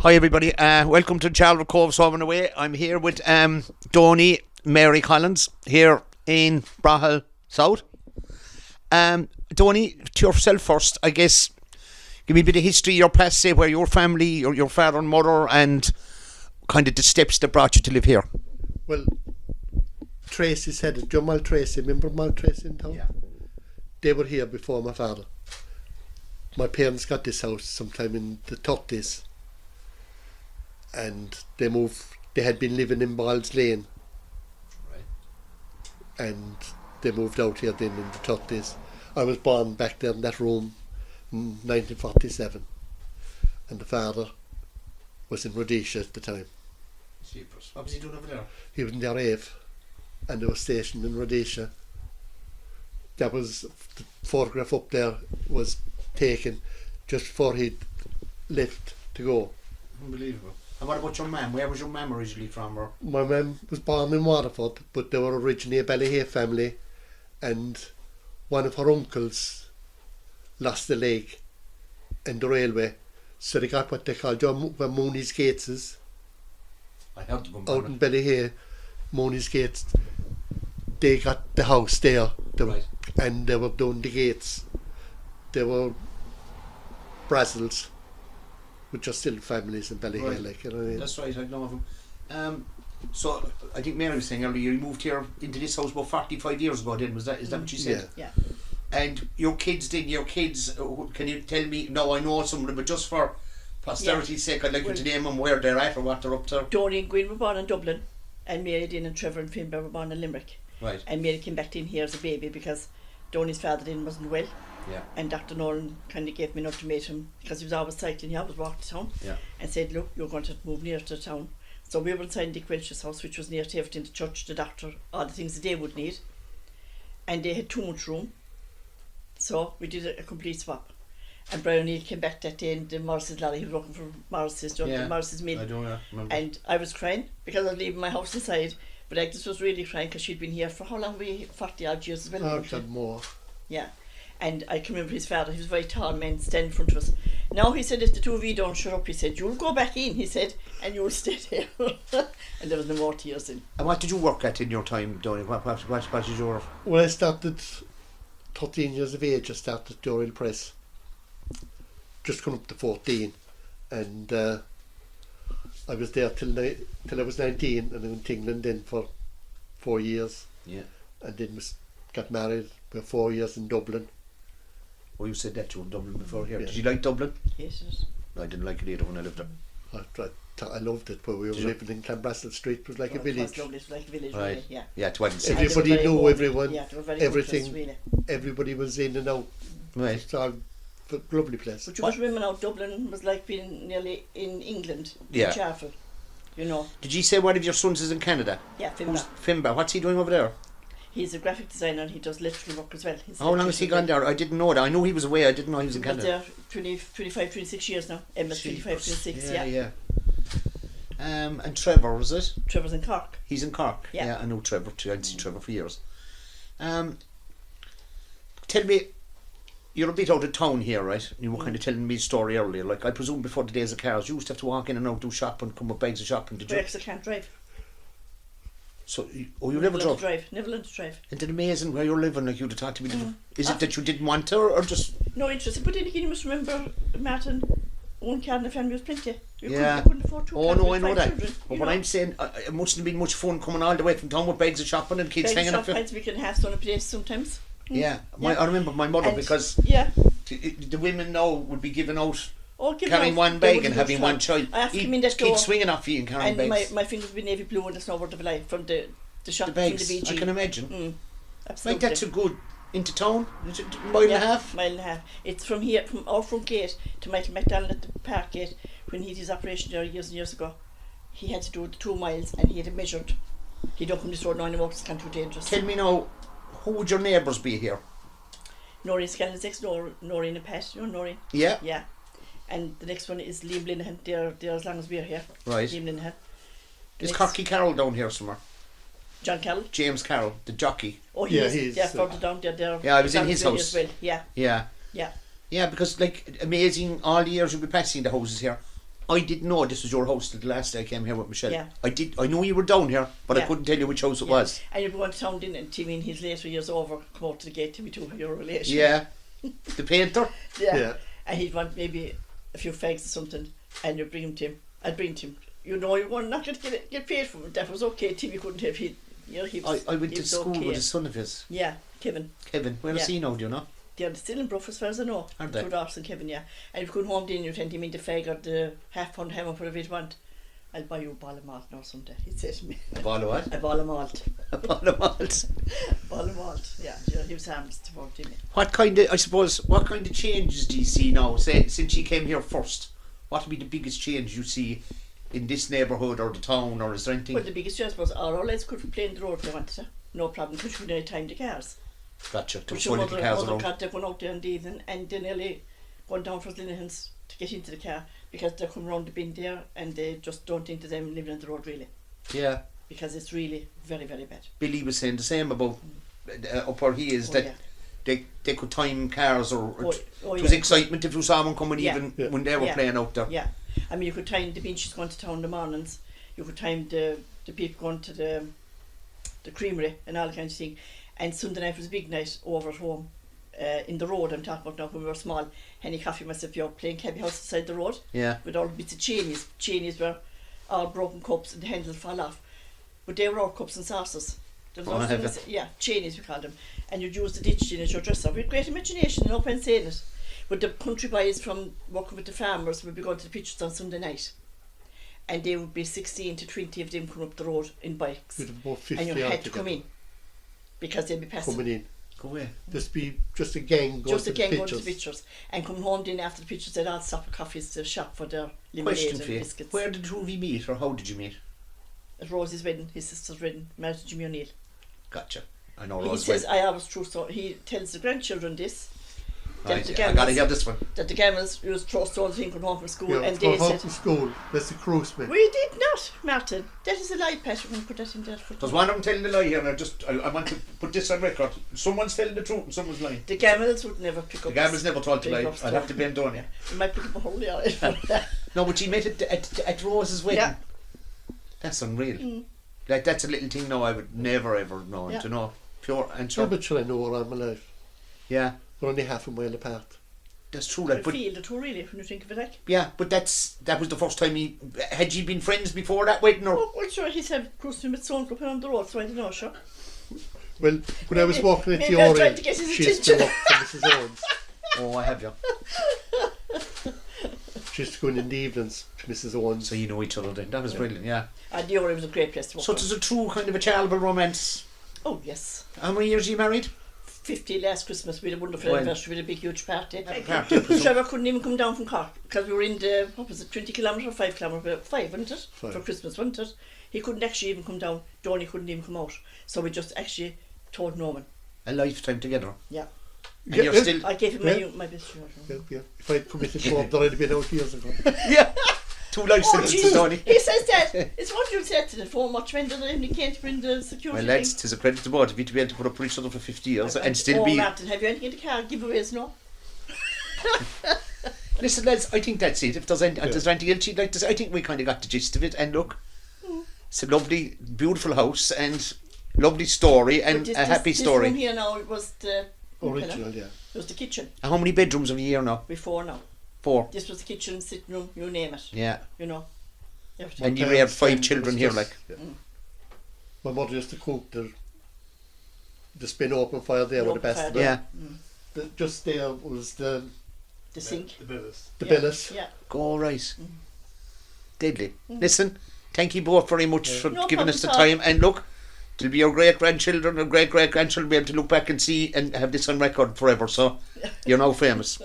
Hi everybody, welcome to Charlotte Cove's Home and Away. I'm here with Donie Mary Collins here in Broghill South. Donie, to yourself first, I guess, give me a bit of history, your past, say where your family, your father and mother, and kind of the steps that brought you to live here. Well, Tracy said it. John Maltracy, remember Maltracy in town? Yeah. They were here before my father. My parents got this house sometime in the 30s. And they moved, they had been living in Balls Lane. Right. And they moved out here then in the 30s. I was born back there in that room in 1947. And the father was in Rhodesia at the time. What was he doing over there? He was in the RAF and they were stationed in Rhodesia. That was, the photograph up there was taken just before he'd left to go. Unbelievable. And what about your mum? Where was your mum originally from? Or? My mum was born in Waterford, but they were originally a Ballyhay family, and one of her uncles lost a leg in the railway, so they got what they call where Mooney's Gates is. I heard them out in Ballyhay, Mooney's Gates. They got the house there, right. And they were doing the gates. They were Brazils, which are still families in Ballyhay, right. like, you know what I mean? That's right, I know of them. So I think Mary was saying earlier, you moved here into this house about 45 years ago then, is that what you said? Yeah. And your kids, can you tell me, no I know some of them, but just for posterity's sake, I'd like you to name them, where they're at or what they're up to. Donie and Gwyn were born in Dublin, and Mary Dean and Trevor and Finbar were born in Limerick. Right. And Mary came back in here as a baby because Donie's father then wasn't well. Yeah. And Dr. Nolan kind of gave me an ultimatum because he was always cycling, he always walked to town. Yeah. And said, look, you're going to move near to town. So we were inside Dick Welch's house, which was near to everything, the church, the doctor, all the things that they would need. And they had too much room. So we did a complete swap. And Brian O'Neill came back that day, and the Morris's lad, he was working for Morris's, Morris's mill. I don't remember. And I was crying because I was leaving my house inside. But Agnes was really crying because she'd been here for how long? 40 odd years as well. I've more. Yeah. And I can remember his father, he was a very tall man standing in front of us. Now he said, if the two of you don't shut up, he said, you'll go back in, he said, and you'll stay there. And there was no more tears in. And what did you work at in your time, Donie? What did you work? When I started 13 years of age, I started the oil press. Just come up to 14. And I was there till I was 19, and I went to England then for 4 years. Yeah. And then got married for 4 years in Dublin. Oh, you said that you were in Dublin before here. Yeah. Did you like Dublin? Yes, yes. I didn't like it either when I lived there. I loved it, but we were living in Clanbrassil Street. It was like a village. It was like a village, right. Really, yeah. Yeah, it wasn't everybody knew everyone. Yeah, everything. Place, really. Everybody was in and out. Right. It's all a lovely place. But you must remember now, Dublin was like being nearly in England. Yeah. In Charlton, you know. Did you say one of your sons is in Canada? Yeah, Finbar. Finbar. What's he doing over there? He's a graphic designer and he does electrical work as well. How long has he gone there? I didn't know that. I knew he was away. I didn't know he was in Canada. He was there 25, 26 years now. Emma's 25, 26, yeah. And Trevor, was it? Trevor's in Cork. He's in Cork. Yeah, I know Trevor too. I'd seen Trevor for years. Tell me, you're a bit out of town here, right? You were kind of telling me a story earlier. Like, I presume before the days of cars, you used to have to walk in and out, do shopping, come with bags of shopping. Did you? Because I can't drive. So, you never drove? Never learned to drive. Isn't it amazing where you're living? Like, you'd have talked to me. Is it that you didn't want to, or just? No interest. But then again, you must remember, Martin, one car in the family was plenty. Yeah. Couldn't afford two cars. No, I know that. Children, but what I'm saying, it mustn't have been much fun coming all the way from town with bags of shopping and kids hanging up. Bags we can have some place sometimes. Yeah. I remember my mother, because the women now would be giving out. Carrying one bag and having one child. I have to come in that door. Kids swinging off you and carrying bags. And my fingers would be navy blue and the snowboard of life from the shop the bags, from the VG. I can imagine. Absolutely. Like, that's a good into town. Is it a mile and a half? Mile and a half. It's from here, from our front gate to Michael McDonald at the park gate. When he did his operation there years and years ago, he had to do the 2 miles and he had it measured. He don't come this road now anymore because it's kind of too dangerous. Tell me now, who would your neighbours be here? Noreen Scanlon's ex, Noreen and Pat. You know Noreen? Yeah. Yeah. And the next one is Liam Linehan. They're as long as we're here. Right. Liam Linehan. Is Corky Carroll down here somewhere? John Carroll. James Carroll, the jockey. Oh, he's further down there. Yeah, I was in his house. Well. Yeah. Yeah. Yeah, because, like, amazing, all the years you'll be passing the houses here. I didn't know this was your house till the last day I came here with Michelle. Yeah. I knew you were down here, but I Yeah. couldn't tell you which house it Yeah. was. And you'd go on to town, didn't it? Timmy in his later years over, come out to the gate to me to your relation. Yeah. The painter. Yeah. And he'd want maybe a few fags or something, and you'd bring him to him. I'd bring him to him. You know, you were not going to get paid for it. That was okay. Timmy couldn't have. He was, I went he to was school okay. with a son of his, Yeah, Kevin. Kevin. Where is Yeah. he now, do you know? They're still in Bruff as far as I know. Are they? Two daughters and Kevin, yeah. And if you come home then you'd send him in the fag or the half-pound ham or whatever you want. I'll buy you a ball of malt now someday. He'd say to me. A ball of what? A ball of malt. A ball of malt. Ball of malt. Yeah, he was harmless to poor Timmy. What kind of changes do you see now? Say, since you came here first, what would be the biggest change you see in this neighbourhood or the town, or is there anything? Well, the biggest change was our lads could play in the road if they wanted to. No problem, because we didn't have time to cars. Gotcha. There But was so little cars other around. cars, they're going out there in the evening and they're nearly going down for Linehan's to get into the car because they come round the bin there and they just don't into them living on the road really. Yeah. Because it's really very, very bad. Billy was saying the same about up where he is, Oh, that yeah. they could time cars, or Oh, it was yeah. excitement if you saw them coming, Yeah. even Yeah. when they were Yeah. playing out there. Yeah. I mean, you could time the benches going to town in the mornings. You could time the people going to the creamery and all that kind of thing. And Sunday night was a big night over at home. In the road, I'm talking about now when we were small. Henny Coffee myself, you playing Cabby House beside the road Yeah. with all the bits of chainies. Chainies were all broken cups and the handle fall off. But they were all cups and saucers. There was Oh, no have things- yeah, chainies we called them. And you'd use the ditch in as your dresser with great imagination, no point saying it. But the country boys from working with the farmers would be going to the pictures on Sunday night. And they would be 16 to 20 of them coming up the road in bikes. With about 50 And you had to altogether come in. Because they'd be passing. coming in. Go away. Just be just a gang going Just to again the going to pictures. the pictures. And come home then after the pictures, they'd all stop at coffees to shop for their lemonade Question and for you. biscuits. Where did Ruby meet, or how did you meet? At Rosie's wedding, his sister's wedding, married to Jimmy O'Neill. Gotcha. I know He Rose says, well. I always true, so he tells the grandchildren this, that Right, the I gotta gamblers, hear this one. that the gamblers used to throw stones in coming home from school, Yeah, and from they home said, from school. That's the cruise me. we did not, Martin. That is a lie, Patrick. We're going to put that in there. There's one of them telling the lie here, and I want to put this on record. Someone's telling the truth and someone's lying. The gamblers would never pick The up. gamblers never told to big lie. rough I'd have to stuff. blame Donie. Yeah. We might pick up a whole year. No, but she met at Rose's wedding. Yeah. That's unreal. Mm. Like, that's a little thing now I would never ever know. Yeah. To know. Pure and How sure. much should I know all my life? Yeah, We're only half a mile apart. that's true. I Like, but feel the two really, when you think of it like. yeah, but that was the first time he had. You been friends before that wedding, or? Oh, well, sure, he said, cruising with son up on the road, so I don't know, sure. Well, when I was walking at Maybe the I tried Orient, to get his she used to attention. walk to Mrs. Owens. Oh, I have you. She used to go in the evenings to Mrs. Owens. So you know each other then. That was brilliant. Yeah. And the Orient was a great place to walk. So it was a true kind of a childhood romance. Oh, yes. How many years are you married? 50 last Christmas, we had a wonderful Well, anniversary with a big huge party. Have a party, I presume. Trevor couldn't even come down from Cork because we were in the, what was it, 20 kilometre or 5 kilometre, 5 wasn't it? 5. For Christmas, wasn't it? He couldn't actually even come down, Donie couldn't even come out. So we just actually told Norman. A lifetime together. Yeah. And Yeah, you're yeah. still. I gave him Yeah. my best shot. Yeah, yeah. If I'd committed to up there, I'd have been out years ago. Yeah. 2 life Oh, sentences, Jesus. Donnie. He says that. It's what you said to the phone, much when he can't bring the security Well, lads, thing. 'tis a credit to both of you to be able to put up with each other for 50 years and still oh, be. Martin, have you anything in the car? Giveaways, no? Listen, lads, I think that's it. If there's anything else you'd like to say, I think we kind of got the gist of it. And look, it's a lovely, beautiful house and lovely story and But a happy story. This room here now, it was the Original, yeah. It was the kitchen And how many bedrooms have you here now? before now. 4. This was the kitchen, sitting room, you name it. Yeah. You know. Everything. And you Okay, have 5 and children it here, was like. just- yeah. My mother used to cook the spin open fire there with the best of it. Yeah. Just there was the The sink. the Yeah. billet. Yeah. Go right. Deadly. Listen, thank you both very much for No giving us the problem at all. time. And look, it'll be your great grandchildren or great great grandchildren be able to look back and see and have this on record forever. So you're now famous.